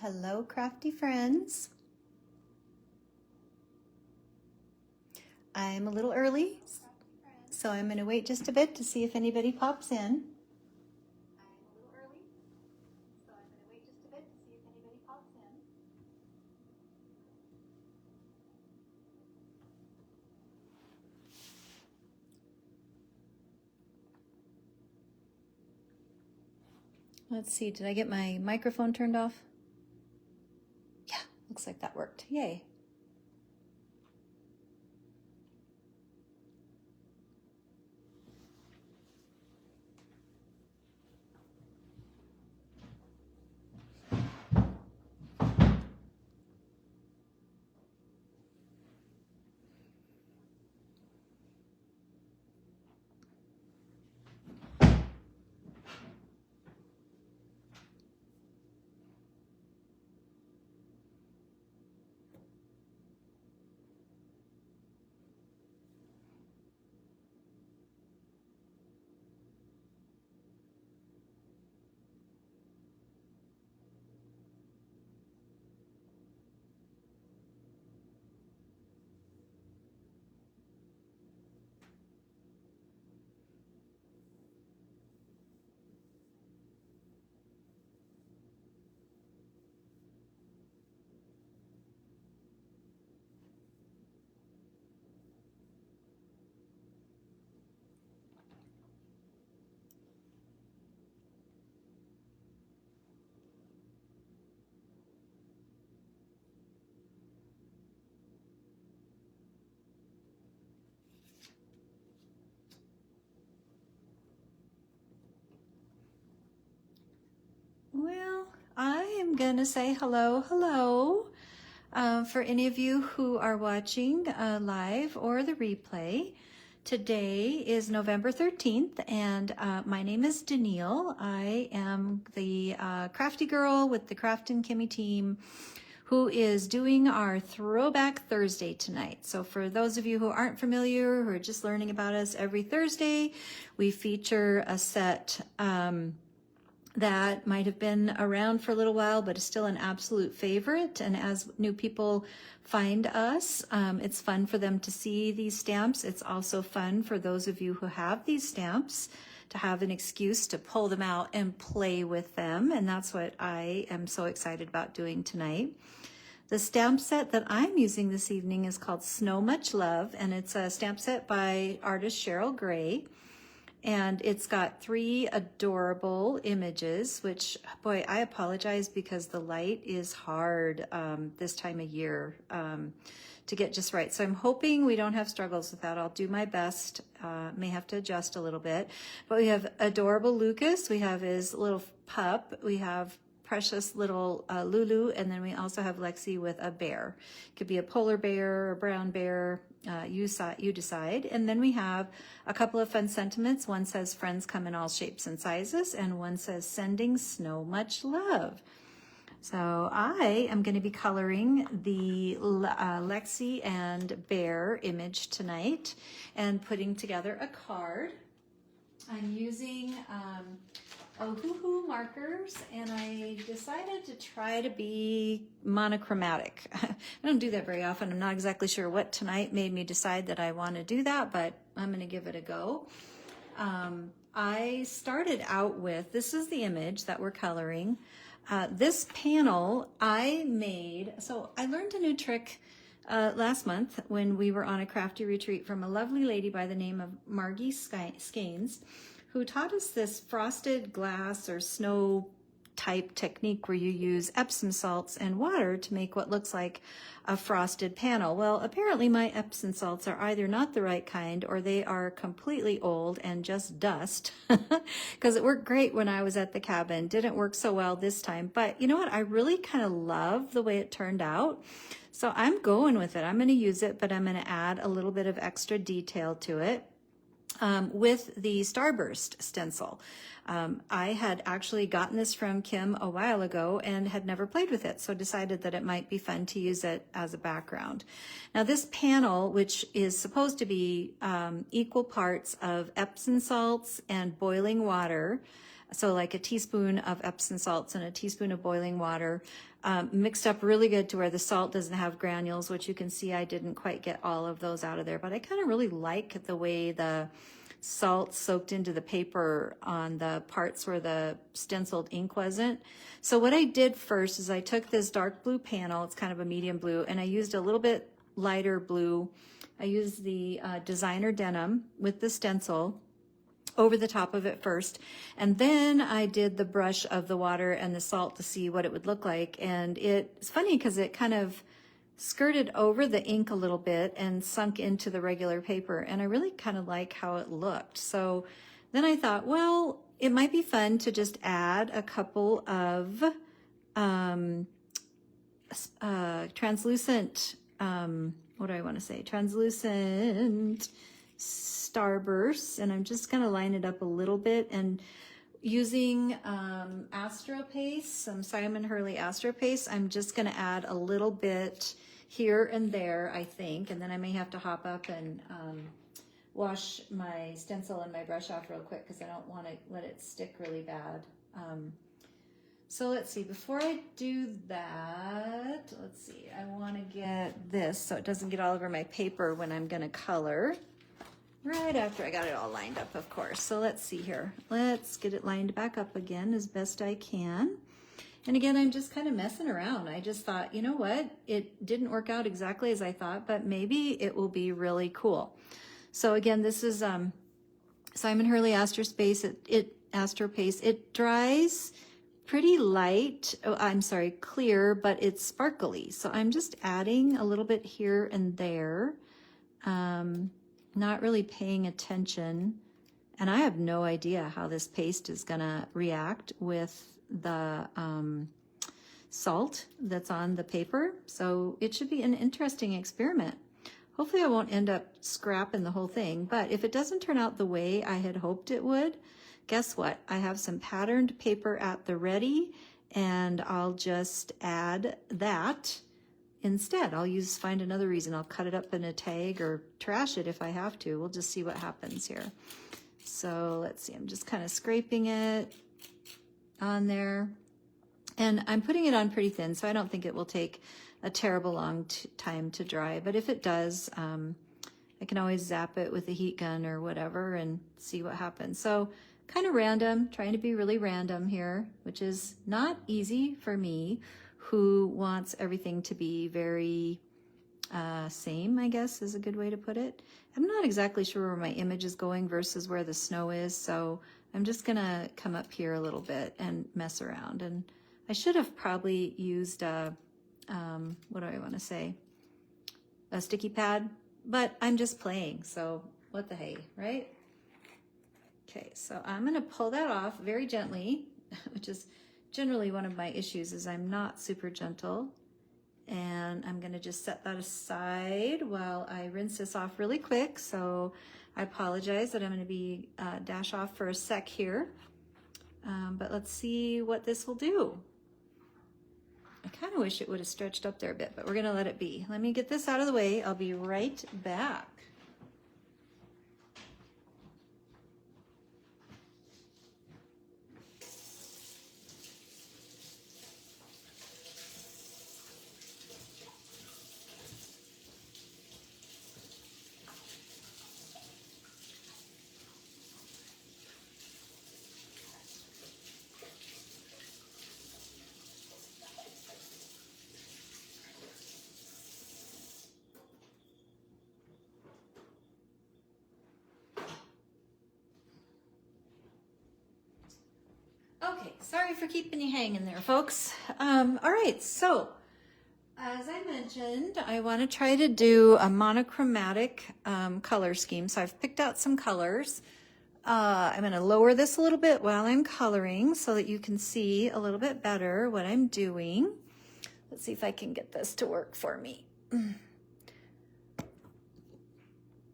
Hello, crafty friends. I'm a little early, so I'm going to wait just a bit to see if anybody pops in. Let's see, did I get my microphone turned off? Yeah, looks like that worked. Yay. Well, I am going to say hello. For any of you who are watching live or the replay. Today is November 13th, and my name is Danielle. I am the crafty girl with the Kraftin Kimmie team who is doing our Throwback Thursday tonight. So for those of you who aren't familiar, who are just learning about us, every Thursday we feature a set that might have been around for a little while, but is still an absolute favorite. And as new people find us, it's fun for them to see these stamps. It's also fun for those of you who have these stamps to have an excuse to pull them out and play with them. And that's what I am so excited about doing tonight. The stamp set that I'm using this evening is called Snow Much Love, and it's a stamp set by artist Cheryl Gray. And it's got 3 adorable images, which, boy, I apologize because the light is hard this time of year to get just right. So I'm hoping we don't have struggles with that. I'll do my best. May have to adjust a little bit. But we have adorable Lucas. We have his little pup. We have precious little Lulu, and then we also have Lexi with a bear. It could be a polar bear or a brown bear, you decide. And then we have a couple of fun sentiments. One says friends come in all shapes and sizes, and one says sending snow much love. So I am going to be coloring the Lexi and bear image tonight and putting together a card. I'm using Ohuhu markers, and I decided to try to be monochromatic. I don't do that very often. I'm not exactly sure what tonight made me decide that I want to do that, but I'm going to give it a go. I started out with, this is the image that we're coloring. This panel I made, so I learned a new trick last month when we were on a crafty retreat from a lovely lady by the name of Margie Skanes, who taught us this frosted glass or snow type technique where you use Epsom salts and water to make what looks like a frosted panel. Well, apparently my Epsom salts are either not the right kind or they are completely old and just dust, because it worked great when I was at the cabin. Didn't work so well this time, but you know what? I really kind of love the way it turned out. So I'm going with it. I'm going to use it, but I'm going to add a little bit of extra detail to it. With the Starburst stencil. I had actually gotten this from Kim a while ago and had never played with it, so decided that it might be fun to use it as a background. Now this panel, which is supposed to be equal parts of Epsom salts and boiling water, so like a teaspoon of Epsom salts and a teaspoon of boiling water, mixed up really good to where the salt doesn't have granules, which you can see I didn't quite get all of those out of there, but I kind of really like the way the salt soaked into the paper on the parts where the stenciled ink wasn't. So what I did first is I took this dark blue panel, it's kind of a medium blue, and I used a little bit lighter blue. I used the designer denim with the stencil over the top of it first, and then I did the brush of the water and the salt to see what it would look like. And it's funny because it kind of skirted over the ink a little bit and sunk into the regular paper, and I really kind of like how it looked. So then I thought, well, it might be fun to just add a couple of translucent, what do I want to say? Translucent Starburst, and I'm just going to line it up a little bit, and using Astro Paste, some Simon Hurley Astro Paste, I'm just going to add a little bit here and there, I think, and then I may have to hop up and wash my stencil and my brush off real quick because I don't want to let it stick really bad. So let's see, before I do that, let's see, I want to get this so it doesn't get all over my paper when I'm going to color. Right after I got it all lined up, of course. So let's see here. Let's get it lined back up again as best I can. And again, I'm just kind of messing around. I just thought, you know what? It didn't work out exactly as I thought, but maybe it will be really cool. So again, this is Simon Hurley Astro Paste. Astro Paste. It dries pretty light. Oh, I'm sorry, clear, but it's sparkly. So I'm just adding a little bit here and there. Not really paying attention, and I have no idea how this paste is gonna react with the salt that's on the paper, so it should be an interesting experiment. Hopefully I won't end up scrapping the whole thing, but if it doesn't turn out the way I had hoped it would, guess what? I have some patterned paper at the ready, and I'll just add that instead. I'll find another reason. I'll cut it up in a tag or trash it if I have to. We'll just see what happens here. So let's see, I'm just kind of scraping it on there. And I'm putting it on pretty thin, so I don't think it will take a terrible long time to dry. But if it does, I can always zap it with a heat gun or whatever and see what happens. So kind of random, trying to be really random here, which is not easy for me, who wants everything to be very same, I guess is a good way to put it. I'm not exactly sure where my image is going versus where the snow is, so I'm just gonna come up here a little bit and mess around. And I should have probably used what do I want to say? A sticky pad, but I'm just playing, so what the hey, right? Okay, so I'm gonna pull that off very gently, which is generally one of my issues is I'm not super gentle. And I'm gonna just set that aside while I rinse this off really quick. So I apologize that I'm gonna be dash off for a sec here. But let's see what this will do. I kind of wish it would have stretched up there a bit, but we're gonna let it be. Let me get this out of the way. I'll be right back. Okay, sorry for keeping you hanging there, folks. All right, so as I mentioned, I want to try to do a monochromatic color scheme. So I've picked out some colors. I'm going to lower this a little bit while I'm coloring so that you can see a little bit better what I'm doing. Let's see if I can get this to work for me.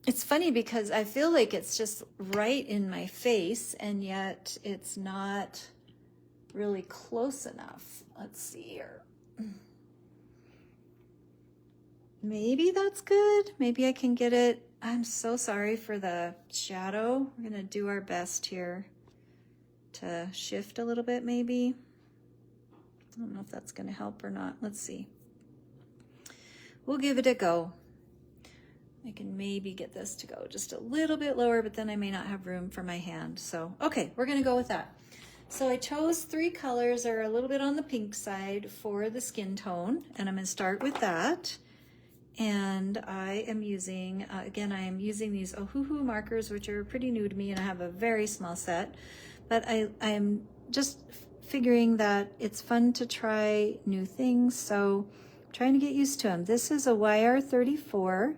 It's funny because I feel like it's just right in my face, and yet it's not really close enough. Let's see here. Maybe that's good. Maybe I can get it. I'm so sorry for the shadow. We're gonna do our best here to shift a little bit maybe. I don't know if that's going to help or not. Let's see. We'll give it a go. I can maybe get this to go just a little bit lower, but then I may not have room for my hand. So, okay, we're gonna go with that. So I chose 3 colors that are a little bit on the pink side for the skin tone, and I'm gonna start with that. And I am using, again, I am using these Ohuhu markers, which are pretty new to me, and I have a very small set. But I am just figuring that it's fun to try new things, so I'm trying to get used to them. This is a YR34.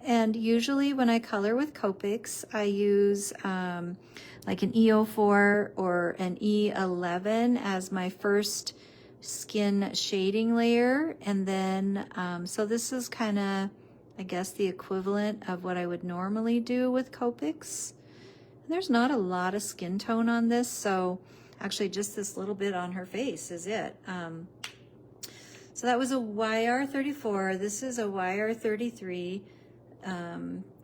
And usually when I color with Copics, I use like an E04 or an E11 as my first skin shading layer. And then, so this is kind of, I guess, the equivalent of what I would normally do with Copics. And there's not a lot of skin tone on this, so actually just this little bit on her face is it. So that was a YR34. This is a YR33.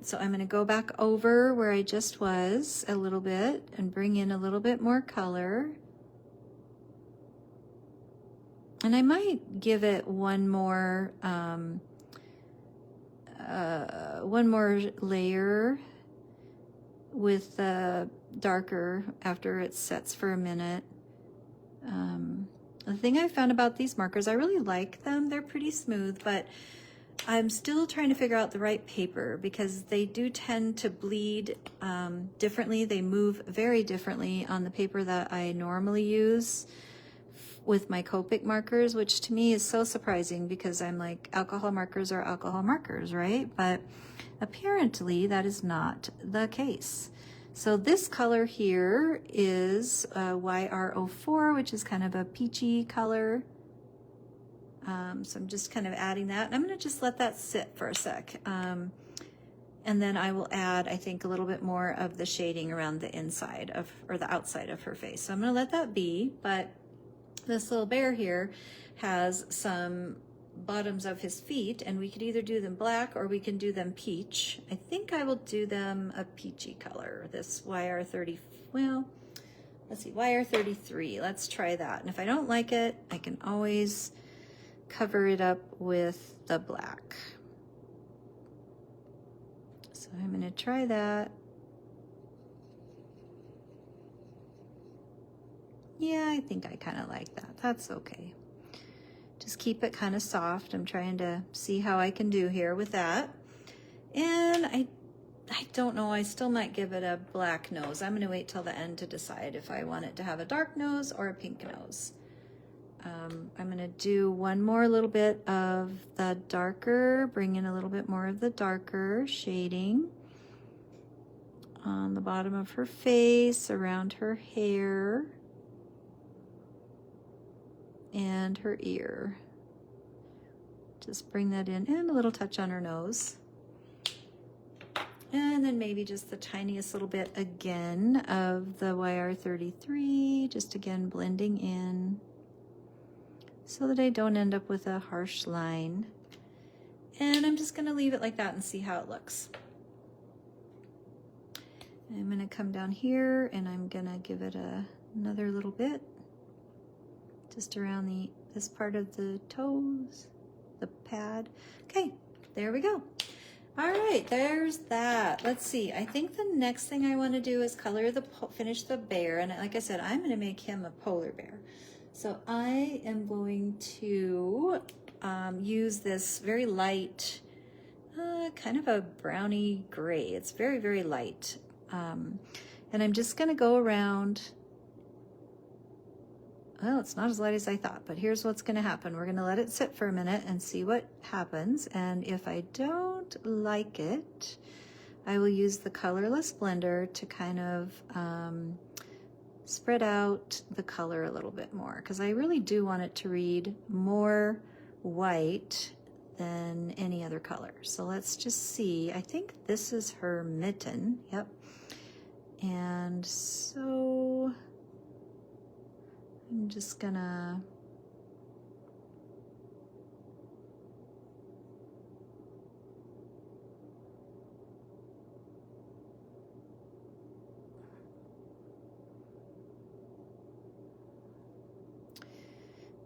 So I'm going to go back over where I just was a little bit and bring in a little bit more color. And I might give it one more layer with the darker after it sets for a minute. The thing I found about these markers, I really like them. They're pretty smooth, but I'm still trying to figure out the right paper because they do tend to bleed differently. They move very differently on the paper that I normally use with my Copic markers, which to me is so surprising because I'm like, alcohol markers are alcohol markers, right? But apparently that is not the case. So this color here is YR04, which is kind of a peachy color. So I'm just kind of adding that. And I'm going to just let that sit for a sec. And then I will add, I think, a little bit more of the shading around the inside of, or the outside of her face. So I'm going to let that be. But this little bear here has some bottoms of his feet, and we could either do them black or we can do them peach. I think I will do them a peachy color, this YR30, well, let's see, YR33. Let's try that. And if I don't like it, I can always cover it up with the black. So I'm going to try that. Yeah, I think I kind of like that. That's okay. Just keep it kind of soft. I'm trying to see how I can do here with that. And I don't know, I still might give it a black nose. I'm going to wait till the end to decide if I want it to have a dark nose or a pink nose. I'm going to do one more little bit of the darker, bring in a little bit more of the darker shading on the bottom of her face, around her hair, and her ear. Just bring that in, and a little touch on her nose. And then maybe just the tiniest little bit again of the YR33, just again blending in so that I don't end up with a harsh line. And I'm just gonna leave it like that and see how it looks. I'm gonna come down here and I'm gonna give it another little bit just around this part of the toes, the pad. Okay, there we go. All right, there's that. Let's see. I think the next thing I want to do is finish the bear. And like I said, I'm going to make him a polar bear. So I am going to use this very light, kind of a browny gray. It's very, very light. And I'm just going to go around. Well, it's not as light as I thought, but here's what's going to happen. We're going to let it sit for a minute and see what happens. And if I don't like it, I will use the colorless blender to kind of spread out the color a little bit more, because I really do want it to read more white than any other color. So let's just see. I think this is her mitten. Yep. And so I'm just gonna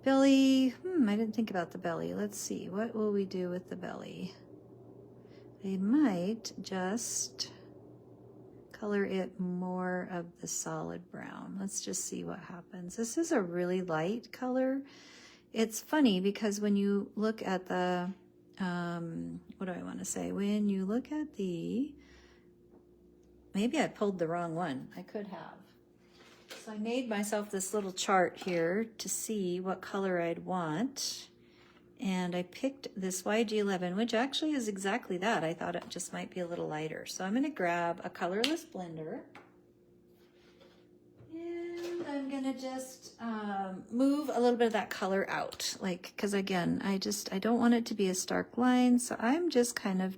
belly, I didn't think about the belly. Let's see, what will we do with the belly? I might just color it more of the solid brown. Let's just see what happens. This is a really light color. It's funny because when you look at the, what do I want to say? When you look at the, maybe I pulled the wrong one. I could have. So I made myself this little chart here to see what color I'd want. And I picked this YG11, which actually is exactly that. I thought it just might be a little lighter. So I'm gonna grab a colorless blender. And I'm gonna just move a little bit of that color out. Like, cause again, I don't want it to be a stark line. So I'm just kind of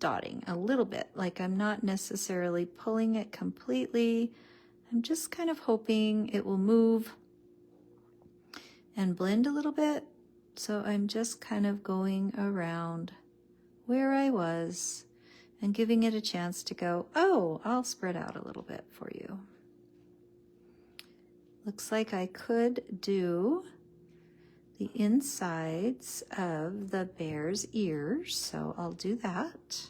dotting a little bit. Like I'm not necessarily pulling it completely. I'm just kind of hoping it will move and blend a little bit. So I'm just kind of going around where I was and giving it a chance to go, oh, I'll spread out a little bit for you. Looks like I could do the insides of the bear's ears, so I'll do that.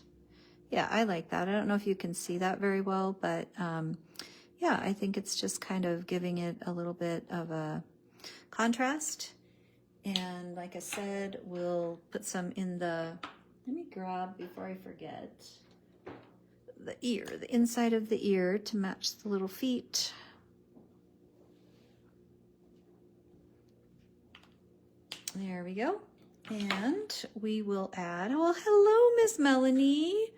Yeah, I like that. I don't know if you can see that very well, but yeah, I think it's just kind of giving it a little bit of a contrast. And like I said, we'll put some in the, let me grab before I forget, the ear, the inside of the ear to match the little feet. There we go. And we will add, oh, hello, Miss Melanie.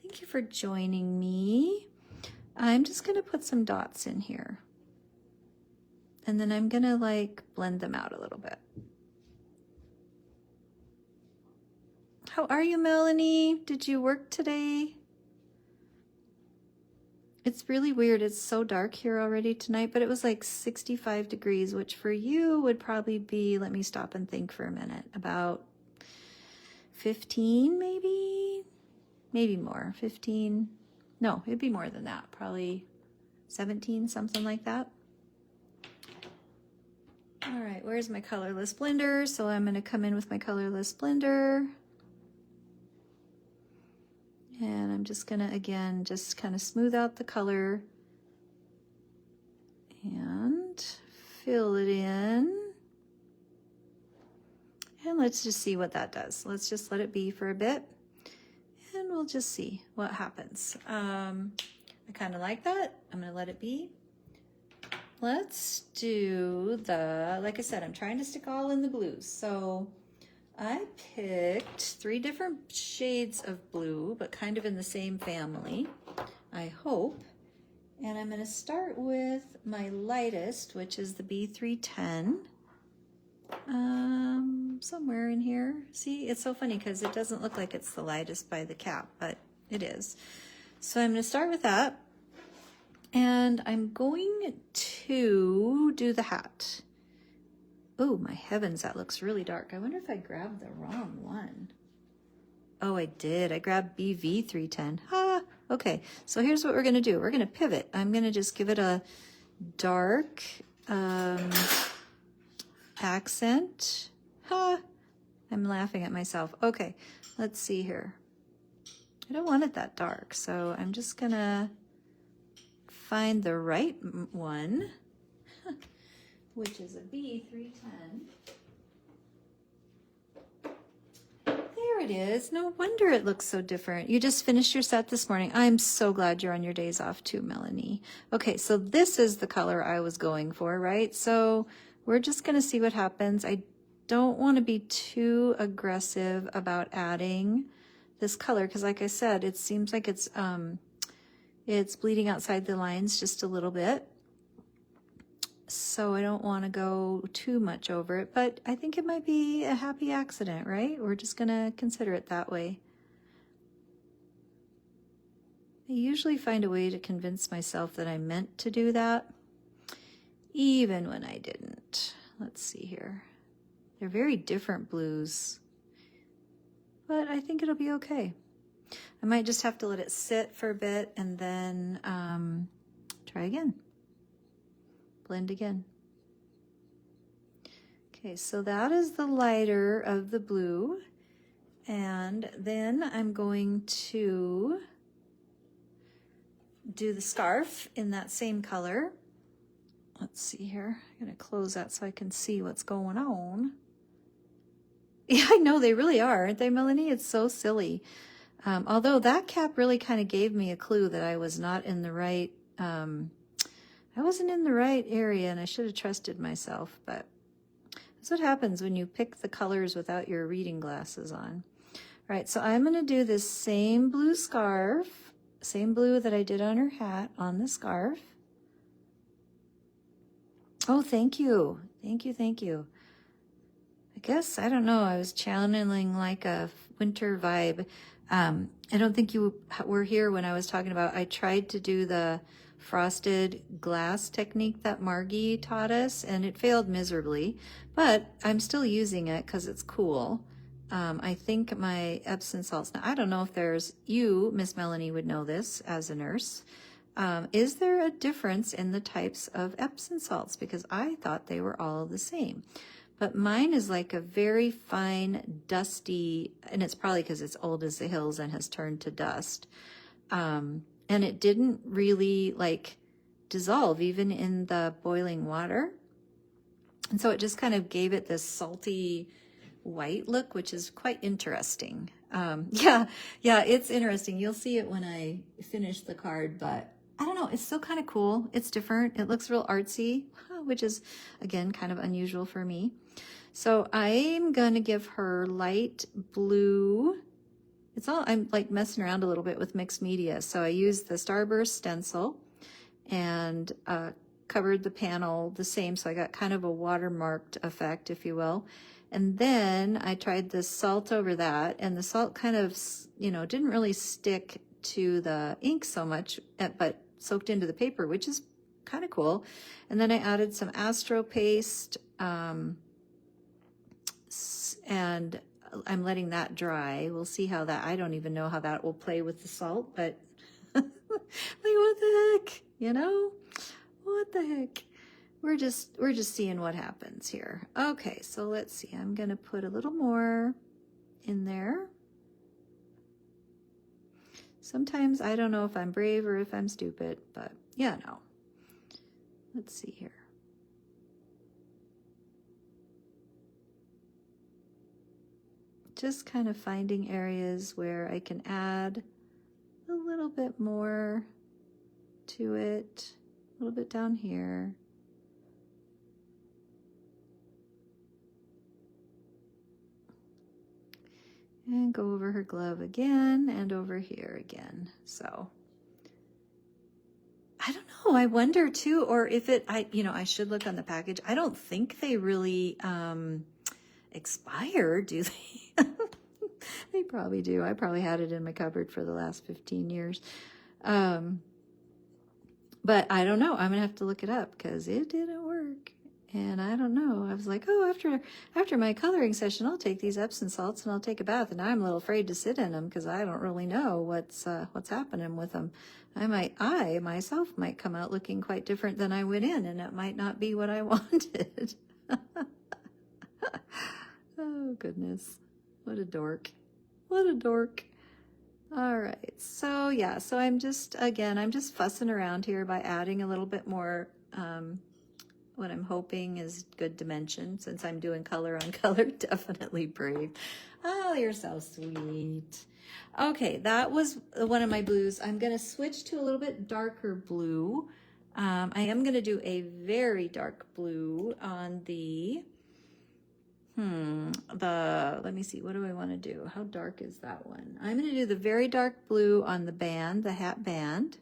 Thank you for joining me. I'm just gonna put some dots in here. And then I'm gonna like blend them out a little bit. How are you, Melanie? Did you work today? It's really weird. It's so dark here already tonight, but it was like 65 degrees, which for you would probably be, let me stop and think for a minute, about 15 maybe? Maybe more, 15. No, it'd be more than that, probably 17, something like that. All right, where's my colorless blender? So I'm gonna come in with my colorless blender. And I'm just gonna, again, just kind of smooth out the color and fill it in. And let's just see what that does. Let's just let it be for a bit and we'll just see what happens. I kind of like that. I'm gonna let it be. Let's do the, like I said, I'm trying to stick all in the blues. So I picked 3 different shades of blue, but kind of in the same family, I hope. And I'm gonna start with my lightest, which is the B310. Somewhere in here. See, it's so funny because it doesn't look like it's the lightest by the cap, but it is. So I'm gonna start with that. And I'm going to do the hat. Oh, my heavens, that looks really dark. I wonder if I grabbed the wrong one. Oh, I did. I grabbed BV310. Ah, okay. So here's what we're going to do. We're going to pivot. I'm going to just give it a dark accent. Ha! I'm laughing at myself. Okay, let's see here. I don't want it that dark, so I'm just going to find the right one, which is a B310. There it is. No wonder it looks so different. You just finished your set this morning. I'm so glad you're on your days off too, Melanie. Okay, so this is the color I was going for, right? So we're just going to see what happens. I don't want to be too aggressive about adding this color because, like I said, it seems like it's bleeding outside the lines just a little bit. So I don't want to go too much over it, but I think it might be a happy accident, right? We're just going to consider it that way. I usually find a way to convince myself that I meant to do that, even when I didn't. Let's see here. They're very different blues, but I think it'll be okay. I might just have to let it sit for a bit and then try again. Blend again. Okay, so that is the lighter of the blue. And then I'm going to do the scarf in that same color. Let's see here. I'm going to close that so I can see what's going on. Yeah, I know they really are, aren't they, Melanie? It's so silly. Although that cap really kind of gave me a clue that I was not in the right, I wasn't in the right area, and I should have trusted myself, but that's what happens when you pick the colors without your reading glasses on. All right, so I'm going to do this same blue scarf, same blue that I did on her hat, on the scarf. Oh, thank you. Thank you, thank you. I guess, I don't know, I was channeling like a winter vibe. I don't think you were here when I was talking about, I tried to do the frosted glass technique that Margie taught us, and it failed miserably, but I'm still using it because it's cool. I think my Epsom salts, now I don't know if there's, you, Miss Melanie, would know this as a nurse. Is there a difference in the types of Epsom salts? Because I thought they were all the same. But mine is like a very fine, dusty, and it's probably because it's old as the hills and has turned to dust. And it didn't really like dissolve even in the boiling water. And so it just kind of gave it this salty white look, which is quite interesting. Yeah, it's interesting. You'll see it when I finish the card, but I don't know, it's still kind of cool. It's different. It looks real artsy, which is, again, kind of unusual for me. So I'm going to give her light blue. I'm like messing around a little bit with mixed media. So I used the Starburst stencil and covered the panel the same. So I got kind of a watermarked effect, if you will. And then I tried the salt over that, and the salt kind of, didn't really stick to the ink so much, but soaked into the paper, which is kind of cool. And then I added some Astro paste, and I'm letting that dry. We'll see how that, I don't even know how that will play with the salt, but like, what the heck, what the heck? We're just seeing what happens here. Okay, so let's see. I'm going to put a little more in there. Sometimes I don't know if I'm brave or if I'm stupid, but yeah, no. Let's see here. Just kind of finding areas where I can add a little bit more to it. A little bit down here. And go over her glove again and over here again. So I don't know. I wonder too, or if I should look on the package. I don't think they really expire, do they? They probably do. I probably had it in my cupboard for the last 15 years. But I don't know. I'm going to have to look it up because it didn't work. And I don't know. I was like, oh, after my coloring session, I'll take these Epsom salts and I'll take a bath. And I'm a little afraid to sit in them because I don't really know what's happening with them. I myself might come out looking quite different than I went in, and it might not be what I wanted. Oh, goodness. What a dork. What a dork. All right. So, yeah. So I'm just fussing around here by adding a little bit more, what I'm hoping is good dimension, since I'm doing color on color. Definitely brave. Oh, you're so sweet. Okay, that was one of my blues. I'm going to switch to a little bit darker blue. I am going to do a very dark blue on let me see, what do I want to do? How dark is that one? I'm going to do the very dark blue on the band, the hat band.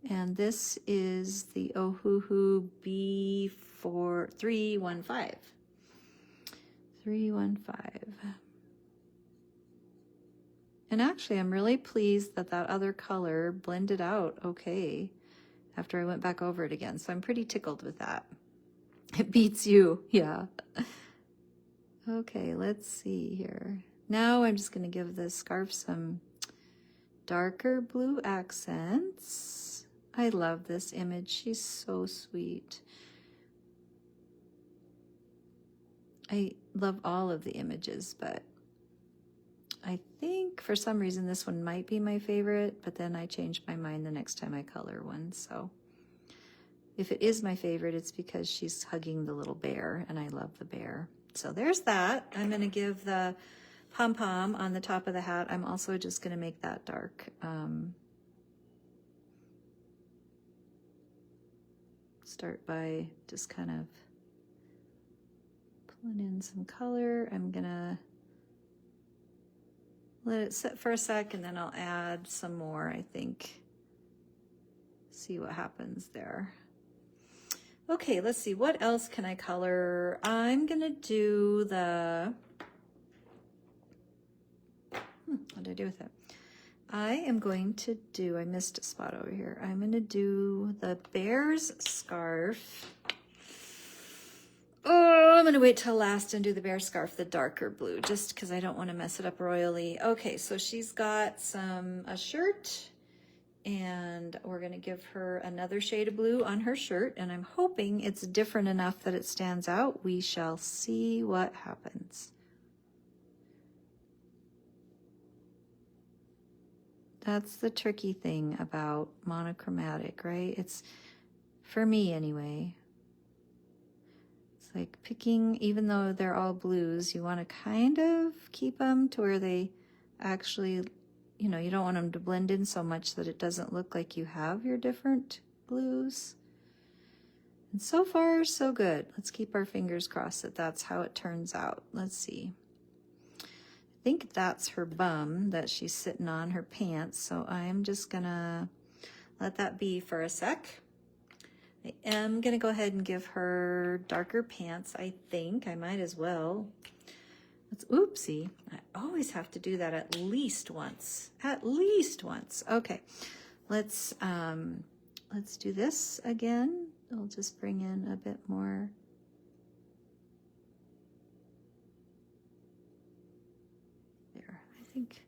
And this is the Ohuhu B4315. 315. And actually, I'm really pleased that other color blended out okay after I went back over it again. So I'm pretty tickled with that. It beats you, yeah. Okay, let's see here. Now I'm just going to give this scarf some darker blue accents. I love this image. She's so sweet. I love all of the images, but I think for some reason this one might be my favorite, but then I change my mind the next time I color one. So if it is my favorite, it's because she's hugging the little bear, and I love the bear. So there's that. I'm going to give the pom-pom on the top of the hat. I'm also just going to make that dark. Start by just kind of pulling in some color. I'm going to let it sit for a sec, and then I'll add some more, I think. See what happens there. Okay, let's see. What else can I color? I'm going to do the... what did I do with it? I am going to do... I missed a spot over here. I'm going to do the bear's scarf. Oh, I'm going to wait till last and do the bear scarf, the darker blue, just because I don't want to mess it up royally. Okay, so she's got a shirt, and we're going to give her another shade of blue on her shirt, and I'm hoping it's different enough that it stands out. We shall see what happens. That's the tricky thing about monochromatic, right? It's, for me anyway, like picking, even though they're all blues, you want to kind of keep them to where they actually, you know, you don't want them to blend in so much that it doesn't look like you have your different blues. And so far, so good. Let's keep our fingers crossed that that's how it turns out. Let's see. I think that's her bum that she's sitting on, her pants. So I'm just gonna let that be for a sec. I am going to go ahead and give her darker pants, I think. I might as well. Oopsie. I always have to do that at least once. At least once. Okay. Let's do this again. I'll just bring in a bit more. There, I think.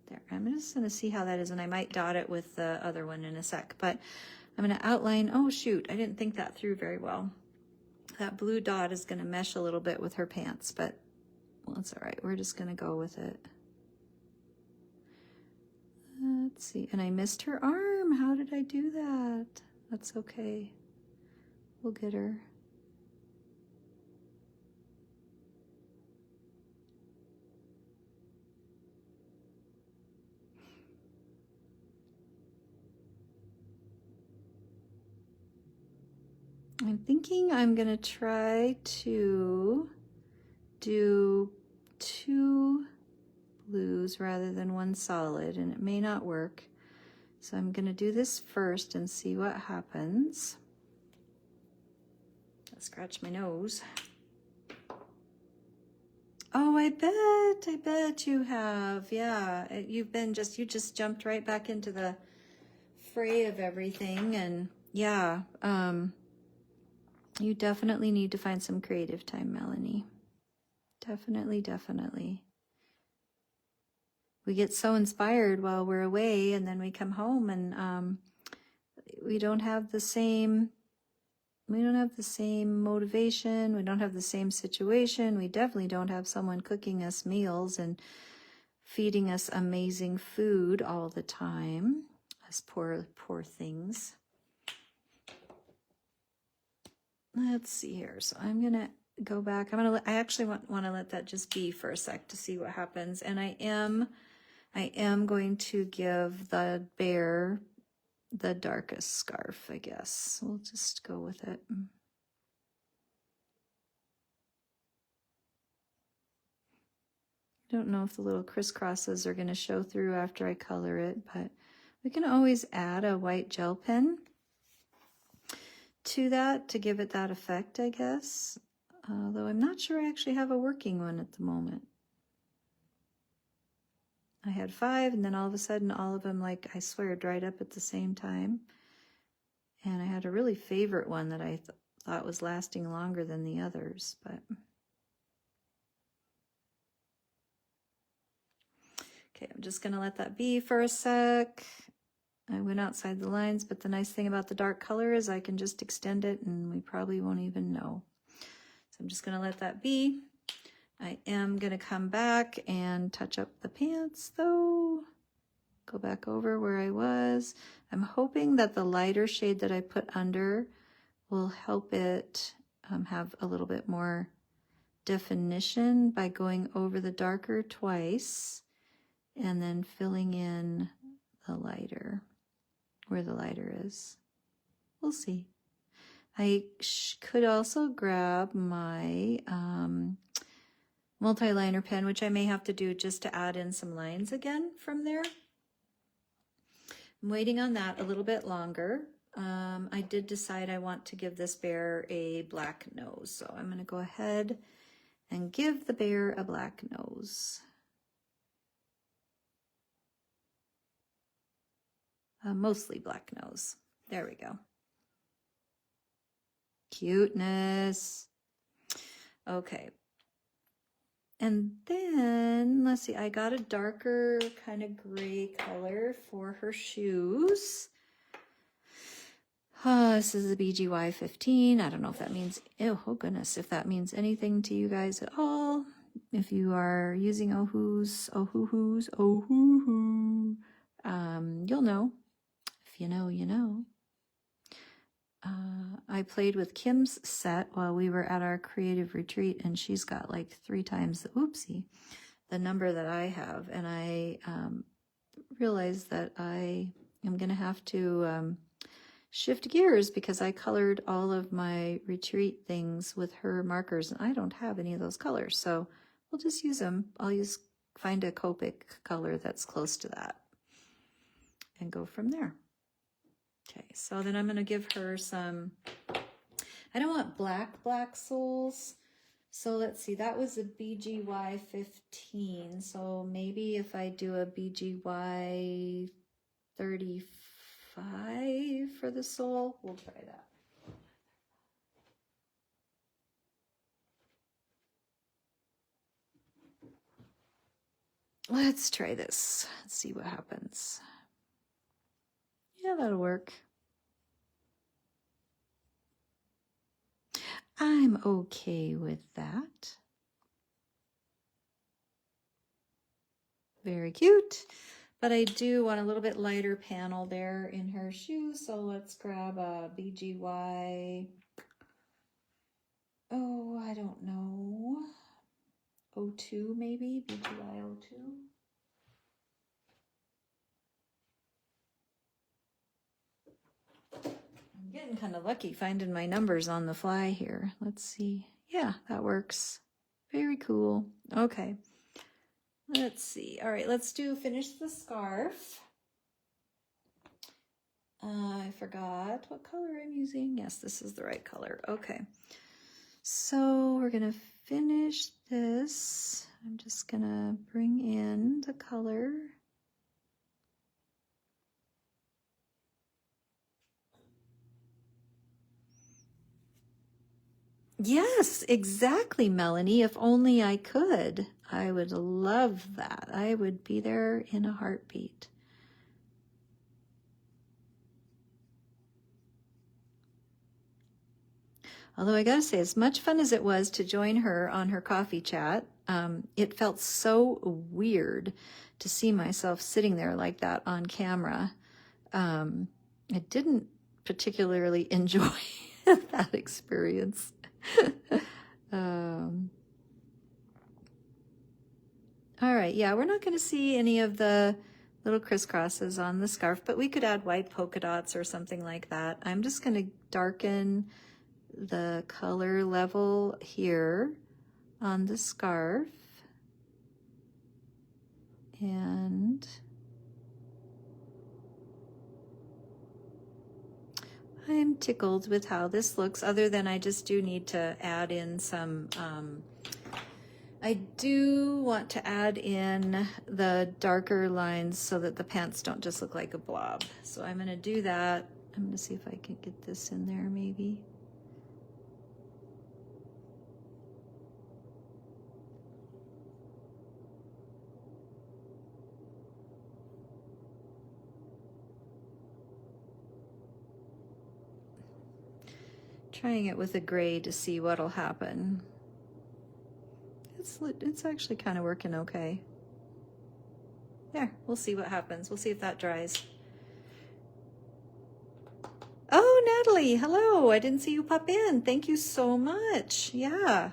There. I'm just going to see how that is, and I might dot it with the other one in a sec, but I'm going to outline. Oh, shoot. I didn't think that through very well. That blue dot is going to mesh a little bit with her pants, but well, it's all right. We're just going to go with it. Let's see. And I missed her arm. How did I do that? That's okay. We'll get her. I'm thinking I'm going to try to do 2 blues rather than 1 solid, and it may not work. So I'm going to do this first and see what happens. I'll scratch my nose. Oh, I bet you have. Yeah, you just jumped right back into the fray of everything, and yeah, you definitely need to find some creative time, Melanie. Definitely. We get so inspired while we're away, and then we come home and we don't have the same motivation. We don't have the same situation. We definitely don't have someone cooking us meals and feeding us amazing food all the time. Us poor things. Let's see here. So I'm going to go back. I actually want to let that just be for a sec to see what happens. And I am going to give the bear the darkest scarf, I guess. We'll just go with it. I don't know if the little crisscrosses are going to show through after I color it, but we can always add a white gel pen to that to give it that effect, I guess. Though I'm not sure I actually have a working one at the moment. I had 5, and then all of a sudden all of them, like, I swear, dried up at the same time. And I had a really favorite one that I thought was lasting longer than the others, but... Okay, I'm just going to let that be for a sec. I went outside the lines, but the nice thing about the dark color is I can just extend it and we probably won't even know. So I'm just gonna let that be. I am gonna come back and touch up the pants though. Go back over where I was. I'm hoping that the lighter shade that I put under will help it have a little bit more definition by going over the darker twice and then filling in the lighter where the lighter is. We'll see. I could also grab my multi-liner pen, which I may have to do just to add in some lines again from there. I'm waiting on that a little bit longer. I did decide I want to give this bear a black nose, so I'm going to go ahead and give the bear a black nose. Mostly black nose. There we go. Cuteness. Okay. And then, let's see, I got a darker kind of gray color for her shoes. This is a BGY 15. I don't know if that means, oh goodness, if that means anything to you guys at all. If you are using Ohoo's, you'll know. If you know, you know. I played with Kim's set while we were at our creative retreat, and she's got like 3 times the number that I have, and I realized that I am going to have to shift gears because I colored all of my retreat things with her markers, and I don't have any of those colors, so we'll just use them. I'll find a Copic color that's close to that and go from there. Okay, so then I'm going to give her some, I don't want black soles. So let's see, that was a BGY 15. So maybe if I do a BGY 35 for the sole, we'll try that. Let's try this. Let's see what happens. Yeah, that'll work. I'm okay with that. Very cute. But I do want a little bit lighter panel there in her shoes. So let's grab a BGY. Oh, I don't know. 02 maybe? BGY 02? I'm getting kind of lucky finding my numbers on the fly here. Let's see. Yeah, that works. Very cool. Okay. Let's see. All right, let's finish the scarf. I forgot what color I'm using. Yes, this is the right color. Okay. So we're going to finish this. I'm just going to bring in the color. Yes, exactly, Melanie. If only I could. I would love that. I would be there in a heartbeat. Although I gotta say, as much fun as it was to join her on her coffee chat, it felt so weird to see myself sitting there like that on camera. I didn't particularly enjoy that experience. All right, yeah, we're not going to see any of the little crisscrosses on the scarf, but we could add white polka dots or something like that. I'm just going to darken the color level here on the scarf. And I'm tickled with how this looks, other than I just do need to add in some, I do want to add in the darker lines so that the pants don't just look like a blob. So I'm going to do that. I'm going to see if I can get this in there maybe. Trying it with a gray to see what'll happen. It's actually kind of working okay. There, we'll see what happens. We'll see if that dries. Oh, Natalie, hello. I didn't see you pop in. Thank you so much. Yeah.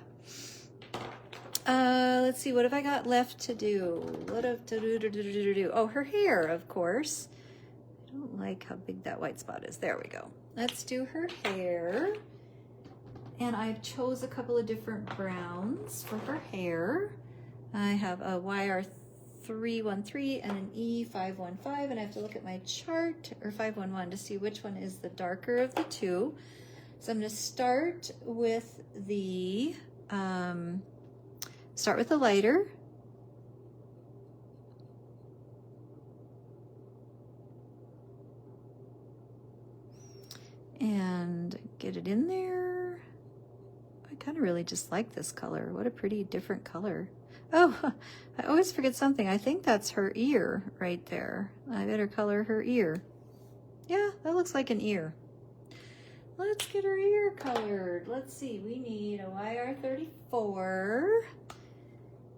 Let's see, what have I got left to do? What have to do? Oh, her hair, of course. I don't like how big that white spot is. There we go. Let's do her hair. And I've chose a couple of different browns for her hair. I have a YR313 and an E515, and I have to look at my chart, or 511, to see which one is the darker of the two. So I'm going to start with the lighter. And get it in there. I kind of really just like this color. What a pretty different color. Oh, I always forget something. I think that's her ear right there. I better color her ear. Yeah, that looks like an ear. Let's get her ear colored. Let's see, we need a YR34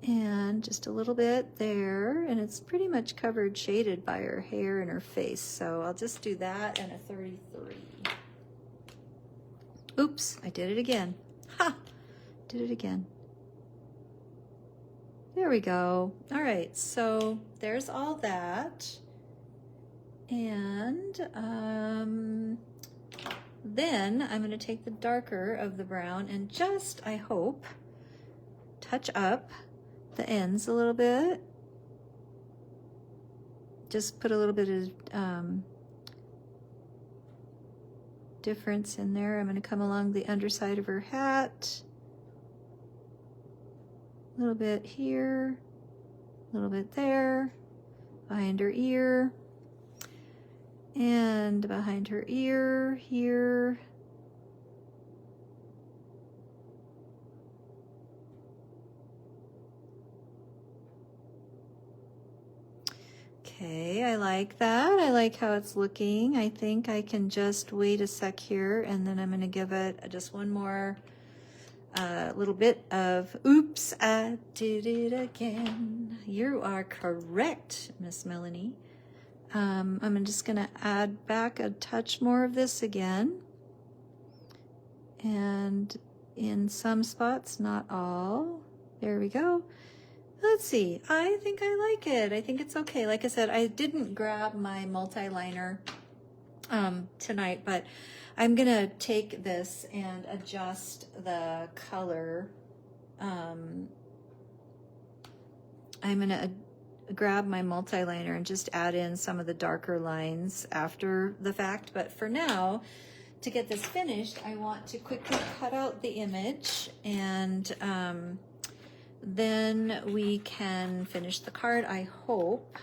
and just a little bit there, and it's pretty much covered, shaded by her hair and her face. So I'll just do that and a 33. Oops, I did it again. Ha! Did it again. There we go. All right, so there's all that. And then I'm going to take the darker of the brown and just, I hope, touch up the ends a little bit. Just put a little bit of difference in there. I'm going to come along the underside of her hat. A little bit here, a little bit there, behind her ear, and behind her ear here. Okay, I like that. I like how it's looking. I think I can just wait a sec here, and then I'm going to give it just one more little bit of, oops, I did it again. You are correct, Miss Melanie. I'm just going to add back a touch more of this again. And in some spots, not all. There we go. Let's see. I think I like it. I think it's okay. Like I said, I didn't grab my multi-liner tonight, but I'm gonna take this and adjust the color. I'm gonna grab my multi-liner and just add in some of the darker lines after the fact. But for now, to get this finished, I want to quickly cut out the image, and then we can finish the card, I hope.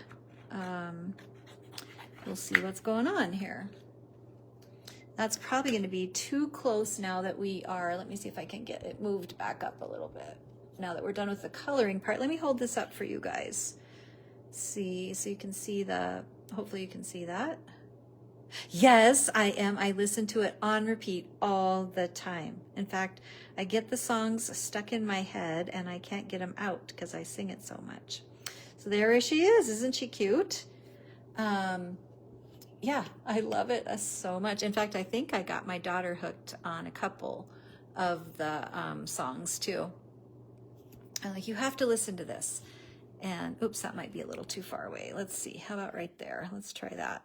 We'll see what's going on here. That's probably going to be too close now that we are, let me see if I can get it moved back up a little bit. Now that we're done with the coloring part, let me hold this up for you guys. See, so you can see hopefully you can see that. Yes, I am. I listen to it on repeat all the time. In fact, I get the songs stuck in my head and I can't get them out because I sing it so much. So there she is. Isn't she cute? Yeah, I love it so much. In fact, I think I got my daughter hooked on a couple of the songs too. I'm like, you have to listen to this. And oops, that might be a little too far away. Let's see. How about right there? Let's try that.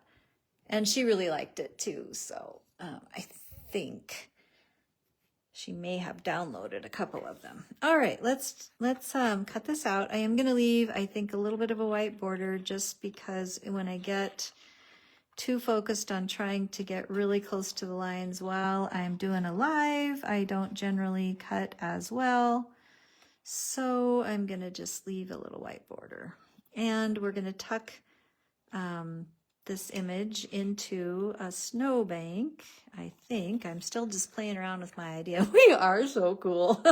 And she really liked it too. So I think she may have downloaded a couple of them. All right, let's cut this out. I am going to leave, I think, a little bit of a white border just because when I get too focused on trying to get really close to the lines while I'm doing a live, I don't generally cut as well. So I'm going to just leave a little white border. And we're going to tuck this image into a snowbank, I think. I'm still just playing around with my idea. We are so cool.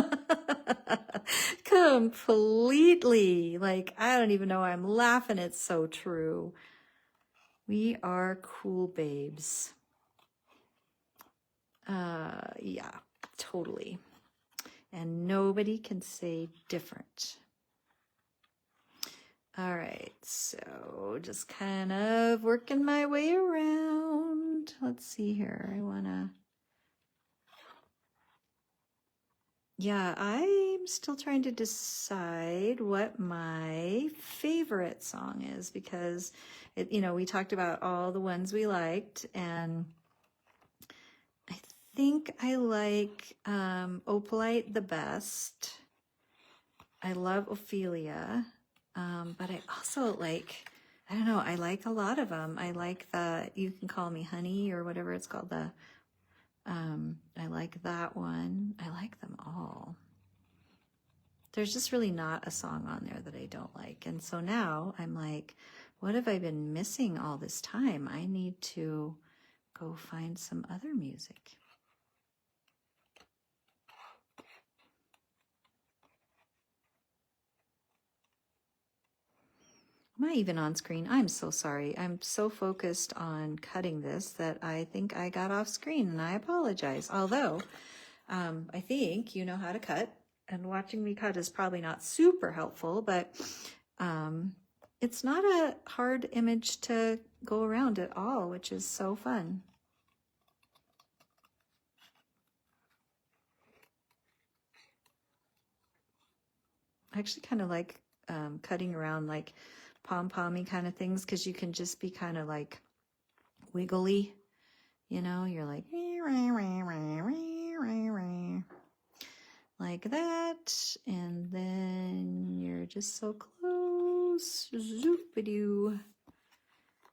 Completely. Like, I don't even know. I'm laughing. It's so true. We are cool babes. Yeah, totally. And nobody can say different. All right, so just kind of working my way around. Let's see here. Yeah, I'm still trying to decide what my favorite song is because, we talked about all the ones we liked, and I think I like Opalite the best. I love Ophelia, but I also like, I don't know, I like a lot of them. I like the You Can Call Me Honey or whatever it's called. I like that one. I like them all. There's just really not a song on there that I don't like. And so now I'm like, what have I been missing all this time? I need to go find some other music. Am I even on screen? I'm so sorry. I'm so focused on cutting this that I think I got off screen, and I apologize. Although, I think you know how to cut, and watching me cut is probably not super helpful, but it's not a hard image to go around at all, which is so fun. I actually kind of like cutting around like pom-pommy kind of things, because you can just be kind of like wiggly, you're like that, and then you're just so close, zoop-a-doo,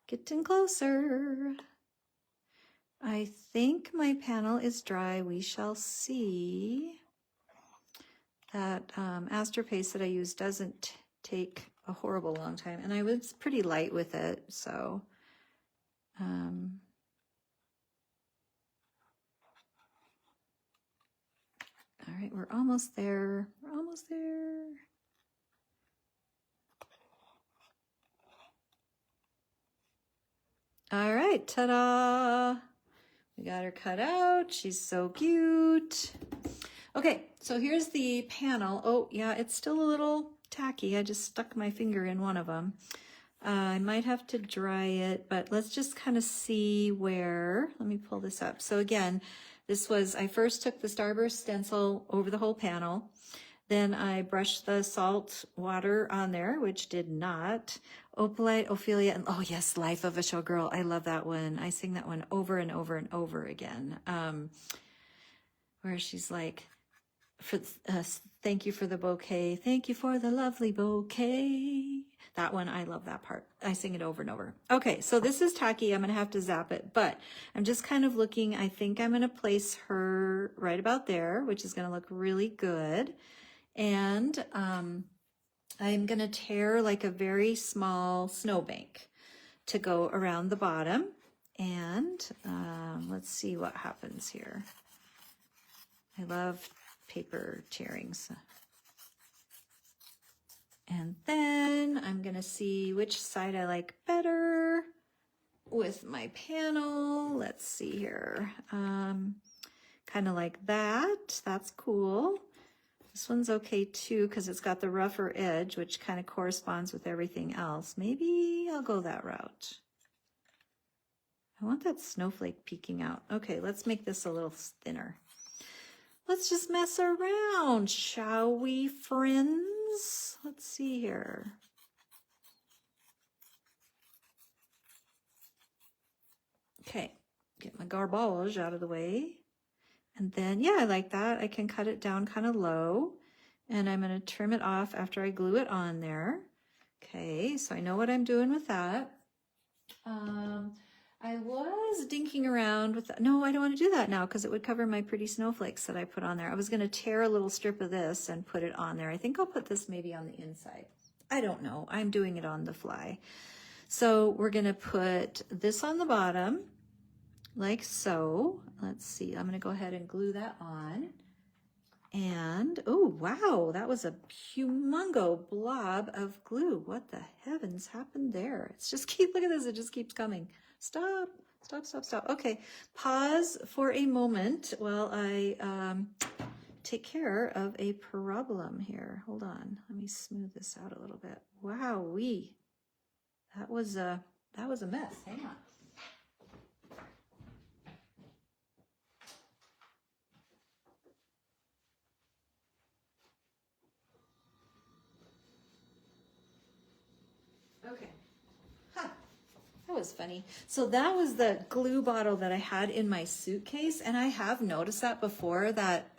getting closer. I think my panel is dry. We shall see. That Aster paste that I use doesn't take a horrible long time, and I was pretty light with it, so all right, we're almost there. We're almost there. All right, ta-da! We got her cut out. She's so cute. Okay, so here's the panel. Oh, yeah, it's still a little tacky. I just stuck my finger in one of them. I might have to dry it, but let's just kind of see where. Let me pull this up. So again, I first took the Starburst stencil over the whole panel. Then I brushed the salt water on there, which did not. Opalite, Ophelia, and oh yes, Life of a Showgirl. I love that one. I sing that one over and over and over again. Where she's like, thank you for the bouquet. Thank you for the lovely bouquet. That one, I love that part. I sing it over and over. Okay, so this is tacky. I'm going to have to zap it, but I'm just kind of looking. I think I'm going to place her right about there, which is going to look really good. And I'm going to tear like a very small snowbank to go around the bottom. And let's see what happens here. I love paper tearings. And then I'm going to see which side I like better with my panel. Let's see here. Kind of like that. That's cool. This one's okay too, because it's got the rougher edge, which kind of corresponds with everything else. Maybe I'll go that route. I want that snowflake peeking out. Okay, let's make this a little thinner. Let's just mess around, shall we, friends? Let's see here. Okay, get my garbage out of the way. And then, yeah, I like that. I can cut it down kind of low, and I'm going to trim it off after I glue it on there. Okay, so I know what I'm doing with that. I was dinking around with, no, I don't want to do that now because it would cover my pretty snowflakes that I put on there. I was going to tear a little strip of this and put it on there. I think I'll put this maybe on the inside. I don't know. I'm doing it on the fly. So we're going to put this on the bottom like so. Let's see. I'm going to go ahead and glue that on. And, oh, wow, that was a humongo blob of glue. What the heavens happened there? It's just look at this. It just keeps coming. Stop. Stop, stop, stop. Okay, pause for a moment while I take care of a problem here. Hold on, let me smooth this out a little bit. Wow-wee, that was a mess. Hang on. Okay. Huh. That was funny. So that was the glue bottle that I had in my suitcase, and I have noticed that before that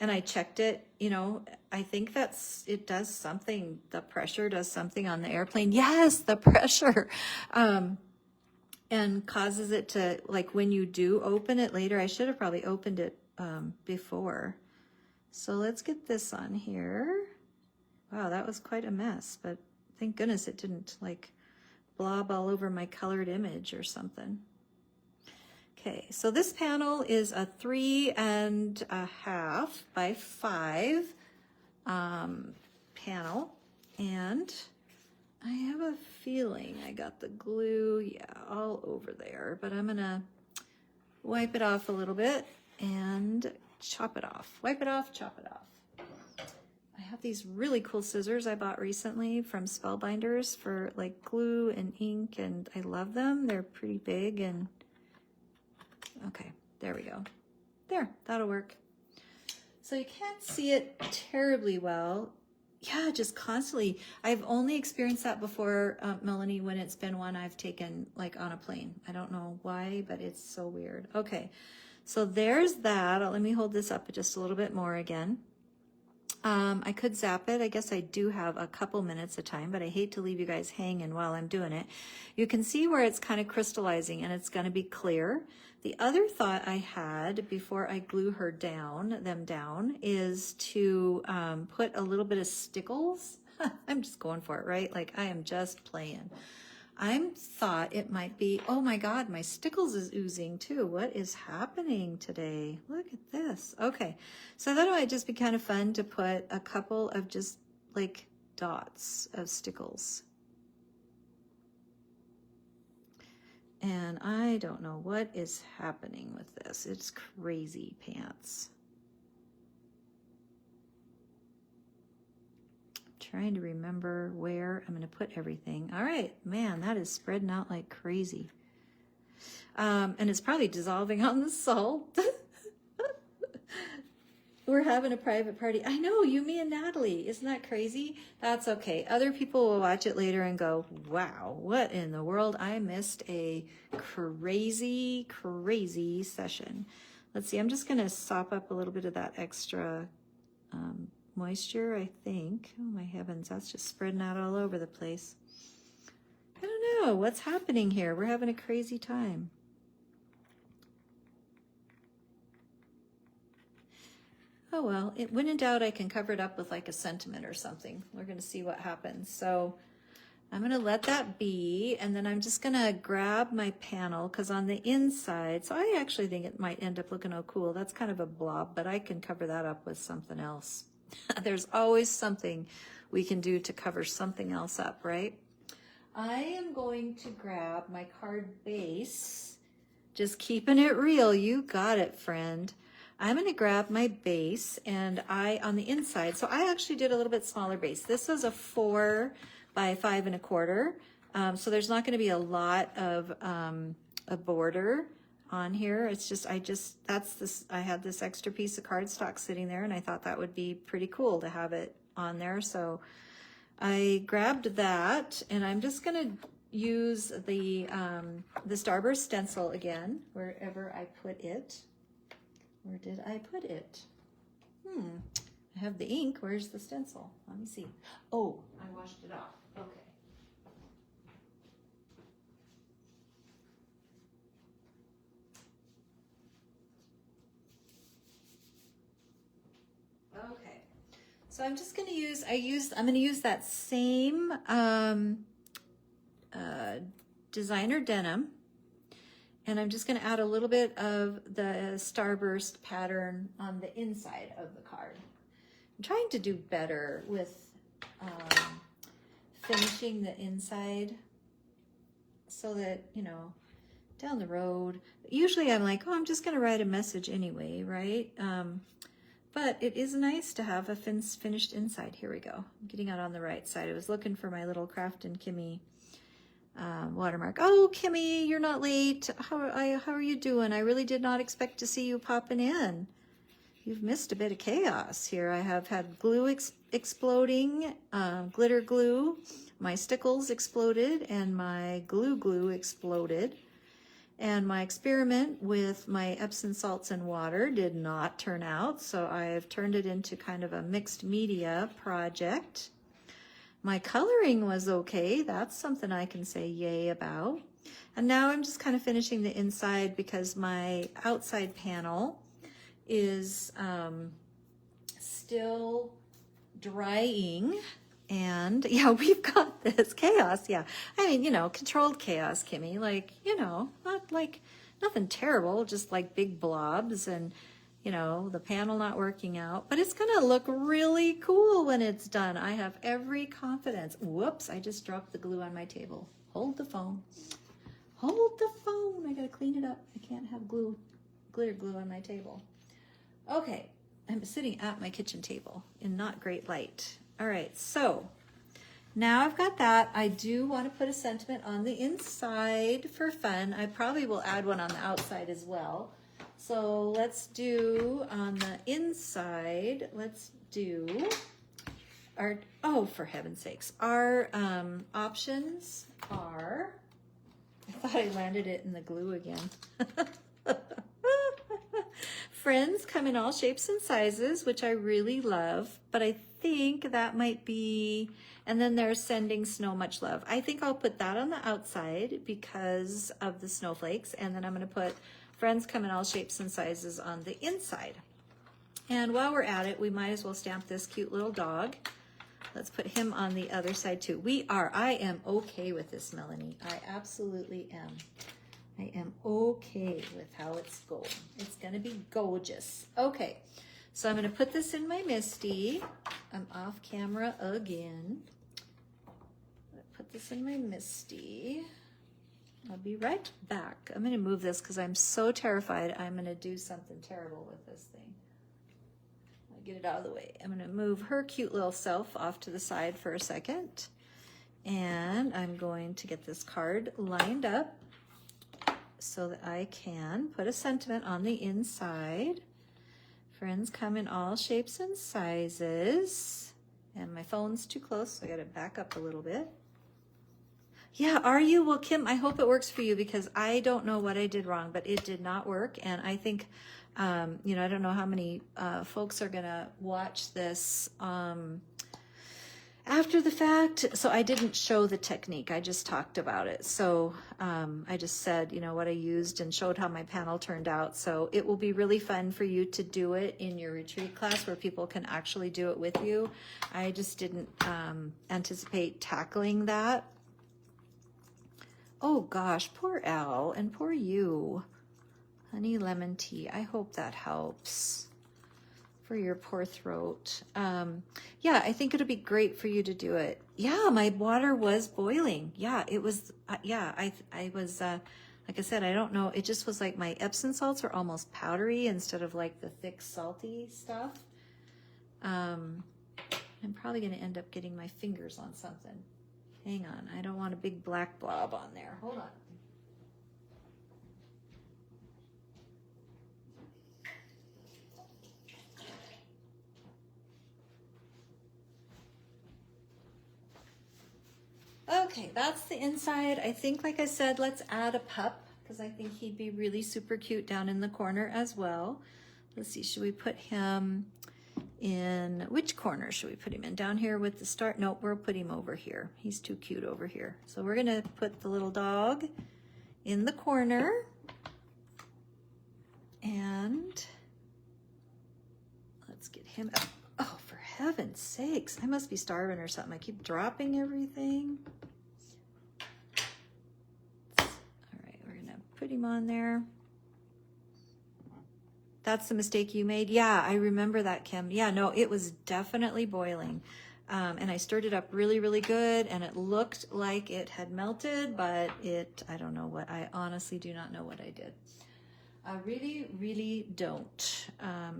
and I checked it, you know, I think it does something, the pressure does something on the airplane. Yes, the pressure. And causes it to, like, when you do open it later, I should have probably opened it before. So let's get this on here. Wow, that was quite a mess, but thank goodness it didn't like blob all over my colored image or something. Okay, so this panel is a 3.5 by 5 panel, and I have a feeling I got the glue, yeah, all over there, but I'm gonna wipe it off a little bit and chop it off. Wipe it off, chop it off. I have these really cool scissors I bought recently from Spellbinders for like glue and ink, and I love them. They're pretty big, and okay, there we go. There, that'll work. So you can't see it terribly well. Yeah, just constantly. I've only experienced that before, Melanie, when it's been one I've taken like on a plane. I don't know why, but it's so weird. Okay, so there's that. Let me hold this up just a little bit more again. I could zap it. I guess I do have a couple minutes of time, but I hate to leave you guys hanging while I'm doing it. You can see where it's kind of crystallizing and it's going to be clear. The other thought I had before I glue them down, is to put a little bit of stickles. I'm just going for it, right? Like I am just playing. I thought it might be, oh my God, my stickles is oozing too. What is happening today? Look at this. Okay, so I thought it might just be kind of fun to put a couple of just like dots of stickles. And I don't know what is happening with this. It's crazy pants. Trying to remember where I'm going to put everything. All right, man, that is spreading out like crazy. And it's probably dissolving on the salt. We're having a private party. I know, you, me, and Natalie. Isn't that crazy? That's okay. Other people will watch it later and go, wow, what in the world? I missed a crazy, crazy session. Let's see, I'm just going to sop up a little bit of that extra moisture, I think. Oh my heavens, that's just spreading out all over the place. I don't know what's happening here. We're having a crazy time. Oh well, when in doubt, I can cover it up with like a sentiment or something. We're going to see what happens. So I'm going to let that be, and then I'm just going to grab my panel, because on the inside, so I actually think it might end up looking oh cool. That's kind of a blob, but I can cover that up with something else. There's always something we can do to cover something else up, right? I am going to grab my card base, just keeping it real. You got it, friend. I'm going to grab my base, and on the inside, so I actually did a little bit smaller base. This is a 4 by 5 1/4. So there's not going to be a lot of a border on here. It's just, I had this extra piece of cardstock sitting there, and I thought that would be pretty cool to have it on there. So I grabbed that, and I'm just going to use the Starburst stencil again, wherever I put it. Where did I put it? I have the ink. Where's the stencil? Let me see. Oh, I washed it off. Okay. Okay. So I'm just going to use, I'm going to use that same designer denim. And I'm just going to add a little bit of the Starburst pattern on the inside of the card. I'm trying to do better with finishing the inside so that, you know, down the road. Usually I'm like, oh, I'm just gonna write a message anyway, right? But it is nice to have a finished inside. Here we go. I'm getting out on the right side. I was looking for my little Kraftin Kimmie watermark. Oh, Kimmie, you're not late. How are you doing? I really did not expect to see you popping in. You've missed a bit of chaos here. I have had glue exploding, glitter glue. My stickles exploded and my glue exploded. And my experiment with my Epsom salts and water did not turn out, so I've turned it into kind of a mixed media project. My coloring was okay. That's something I can say yay about. And now I'm just kind of finishing the inside because my outside panel is still drying. And yeah, we've got this chaos. Yeah. I mean, you know, controlled chaos, Kimmie, like, you know, not like nothing terrible, just like big blobs and, you know, the panel not working out, but it's going to look really cool when it's done. I have every confidence. Whoops. I just dropped the glue on my table. Hold the phone. Hold the phone. I got to clean it up. I can't have glitter glue on my table. Okay. I'm sitting at my kitchen table in not great light. All right, so now I've got that. I do want to put a sentiment on the inside for fun. I probably will add one on the outside as well. So let's do on the inside, let's do our, oh, for heaven's sakes, our options are, I thought I landed it in the glue again. Friends come in all shapes and sizes, which I really love, but I think that might be, and then there's sending snow much love. I think I'll put that on the outside because of the snowflakes, and then I'm going to put friends come in all shapes and sizes on the inside. And while we're at it, we might as well stamp this cute little dog. Let's put him on the other side too. I am okay with this, Melanie. I absolutely am. I am okay with how it's going. It's gonna be gorgeous. Okay, so I'm gonna put this in my Misty. I'm off camera again. Put this in my Misty. I'll be right back. I'm gonna move this because I'm so terrified I'm gonna do something terrible with this thing. I'll get it out of the way. I'm gonna move her cute little self off to the side for a second. And I'm going to get this card lined up so that I can put a sentiment on the inside. Friends come in all shapes and sizes. And my phone's too close, so I gotta back up a little bit. Yeah, are you? Well, Kim, I hope it works for you because I don't know what I did wrong, but it did not work. And I think, you know, I don't know how many folks are gonna watch this after the fact. So I didn't show the technique, I just talked about it. So I just said, you know, what I used and showed how my panel turned out. So it will be really fun for you to do it in your retreat class where people can actually do it with you. I just didn't anticipate tackling that. Oh gosh, poor Al and poor you. Honey lemon tea, I hope that helps for your poor throat. Yeah, I think it'll be great for you to do it. Yeah, my water was boiling. Yeah, it was, yeah, I was, like I said, I don't know. It just was like my Epsom salts are almost powdery instead of like the thick salty stuff. I'm probably gonna end up getting my fingers on something. Hang on, I don't want a big black blob on there. Hold on. Okay, that's the inside. I think, like I said, let's add a pup because I think he'd be really super cute down in the corner as well. Let's see, should we put him in, which corner should we put him in? Down here with the start? Nope, we'll put him over here. He's too cute over here. So we're gonna put the little dog in the corner. And let's get him up. Oh, for heaven's sakes, I must be starving or something. I keep dropping everything. All right, we're gonna put him on there. That's the mistake you made? Yeah, I remember that, Kim. Yeah, no, it was definitely boiling. And I stirred it up really, really good, and it looked like it had melted, but I don't know what, I honestly do not know what I did. I really, really don't,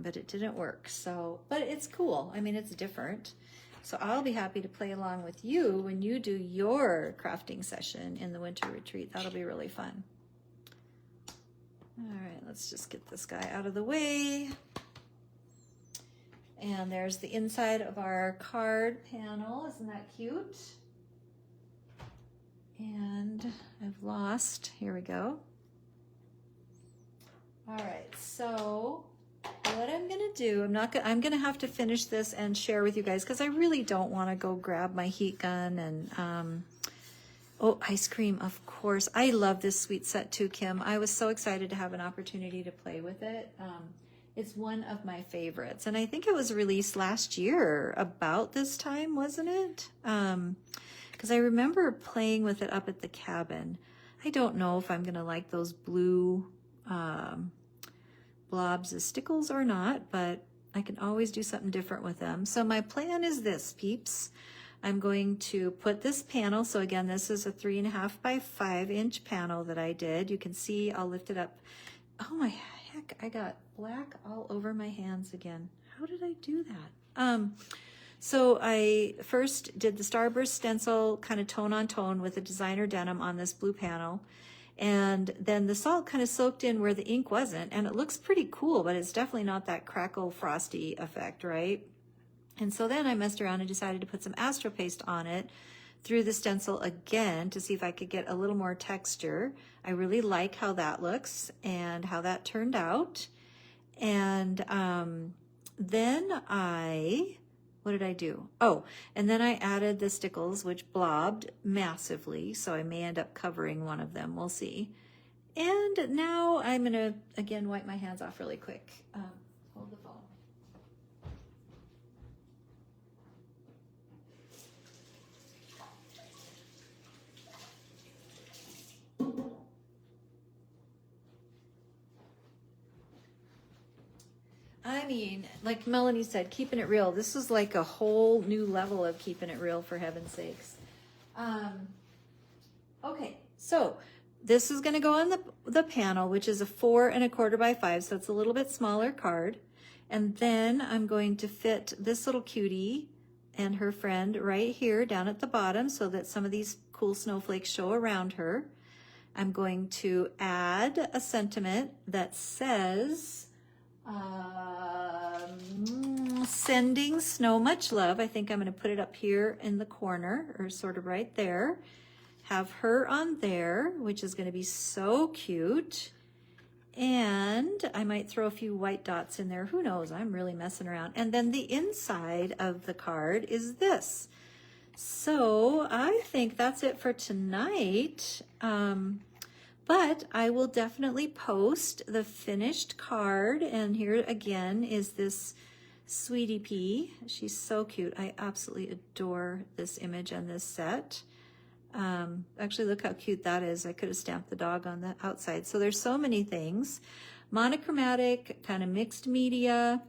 but it didn't work. So, but it's cool. I mean, it's different. So I'll be happy to play along with you when you do your crafting session in the winter retreat. That'll be really fun. All right, let's just get this guy out of the way. And there's the inside of our card panel. Isn't that cute? And I've lost, here we go. All right, so what I'm gonna do, I'm gonna have to finish this and share with you guys because I really don't wanna go grab my heat gun and, oh, ice cream, of course. I love this sweet set too, Kim. I was so excited to have an opportunity to play with it. It's one of my favorites, and I think it was released last year about this time, wasn't it? Because I remember playing with it up at the cabin. I don't know if I'm gonna like those blue blobs as stickles or not, but I can always do something different with them. So my plan is this, peeps. I'm going to put this panel, so again, this is a 3.5 by 5 inch panel that I did. You can see, I'll lift it up. Oh my heck, I got black all over my hands again. How did I do that? So I first did the Starburst stencil, kind of tone on tone with a designer denim on this blue panel. And then the salt kind of soaked in where the ink wasn't, and it looks pretty cool, but it's definitely not that crackle frosty effect, right? And so then I messed around and decided to put some Astro Paste on it through the stencil again to see if I could get a little more texture. I really like how that looks and how that turned out. And then what did I do? Oh, and then I added the stickles, which blobbed massively, so I may end up covering one of them. We'll see. And now I'm gonna, again, wipe my hands off really quick. Hold the phone. I mean, like Melanie said, keeping it real. This is like a whole new level of keeping it real, for heaven's sakes. Okay, so this is going to go on the panel, which is a 4.25 by 5, so it's a little bit smaller card. And then I'm going to fit this little cutie and her friend right here down at the bottom so that some of these cool snowflakes show around her. I'm going to add a sentiment that says, sending snow much love. I think I'm going to put it up here in the corner, or sort of right there. Have her on there, which is going to be so cute. And I might throw a few white dots in there. Who knows? I'm really messing around. And then the inside of the card is this. So I think that's it for tonight. But I will definitely post the finished card. And here again is this Sweetie Pea. She's so cute. I absolutely adore this image and this set. Actually, look how cute that is. I could have stamped the dog on the outside. So there's so many things. Monochromatic, kind of mixed media,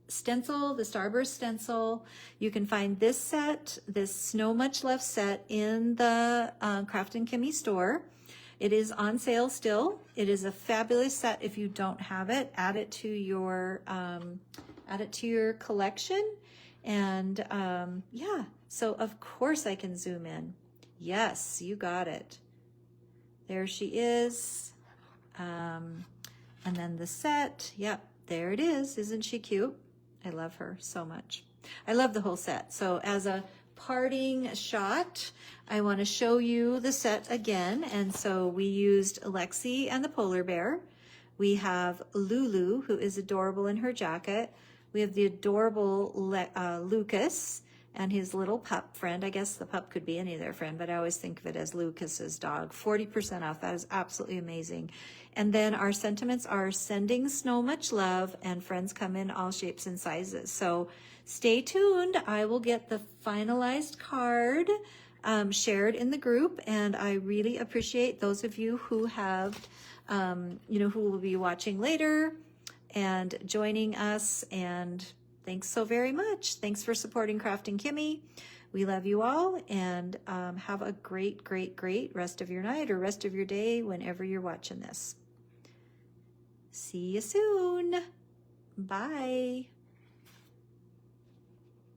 stencil, the Starburst stencil. You can find this set, this Snow Much Love set, in the Kraftin Kimmie store. It is on sale still. It is a fabulous set. If you don't have it, add it to your collection. And yeah, so of course I can zoom in. Yes, you got it. There she is. And then the set. Yep, there it is. Isn't she cute? I love her so much. I love the whole set. So as a parting shot, I want to show you the set again. And so we used Lexi and the polar bear. We have Lulu, who is adorable in her jacket. We have the adorable Lucas and his little pup friend. I guess the pup could be any of their friend, but I always think of it as Lucas's dog. 40% off. That is absolutely amazing. And then our sentiments are sending snow much love, and friends come in all shapes and sizes. So stay tuned. I will get the finalized card shared in the group, and I really appreciate those of you who have, who will be watching later and joining us. And Thanks so very much. Thanks for supporting Kraftin Kimmie. We love you all, and have a great, great, great rest of your night or rest of your day whenever you're watching this. See you soon. Bye.